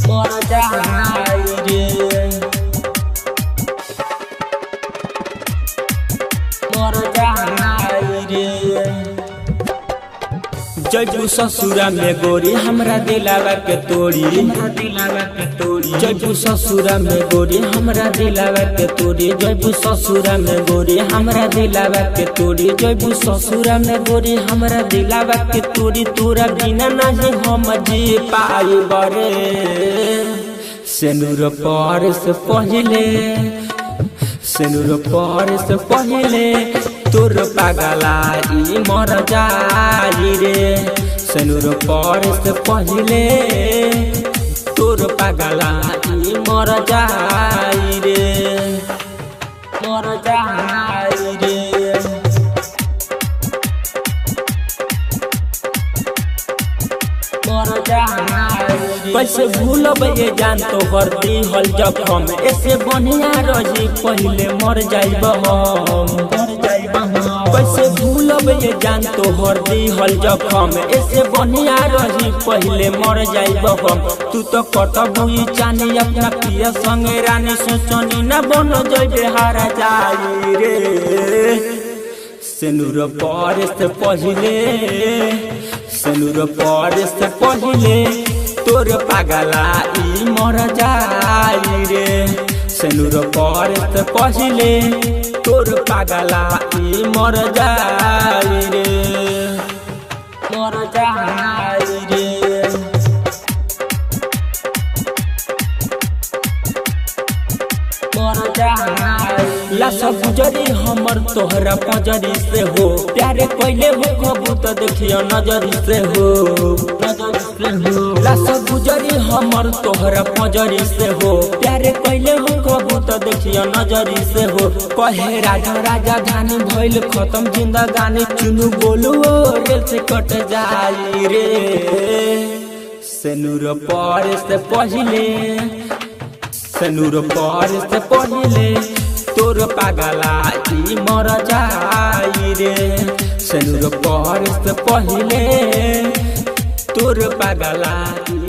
मर जाई रे मर जाई रे। जयबू ससुरा में गोरी हमरा दिलावा के तोड़ी जयबू ससुरा में गोरी हमरा दिलावा के तोड़ी जयबू ससुरा में गोरी हमरा दिलावा के तोड़ी जयबू ससुरा में गोरी हमरा दिलावा के तोड़ी तोरा बिना नहीं हम जी पाई बरे सेनुर पर से पहले सेनुर पर से पहले तोर पागलाई मर जाई रे सेनुर पर से पहले तोर पागलाई मर जाई रे मर जाई रे मर जाई। कैसे भूलब ये जान तो हर दिहल जखम ऐसे बढ़िया रही पहले मर जाइब हम कैसे भूलब ये जान तो हर दिहल जखम ऐसे बढ़िया रही पहले मर जाइब हम तू तो कटबुई चानी अपना पिया संगे रानी सोचनी न बन जइबे हारा जाई रे सेनुर पर से पहले सेनुर पर से पहले तोर पागलाई मर जाई रे सेनुर पर से पहले तोर पागलाई मर जाई रे मर जाई रे मर जाई। लाश गुजरी हमर तोहरा पजरी से हो प्यारे कैले हो कबू तो देखियो नजरी से हो लाश गुजरी हमर तोहरा पजरी से हो प्यारे कैले हो कबू तो देखियो नजरी से हो कहे राजा राजा धानी भइल खत्म जिंदगानी चुनु बोलू रेल से कट जाई रे सेनुर पर से पहले सेनुर पर से पहले तोर पागलाई मर जाई रे सेनुर पर से पहले तोर पागलाई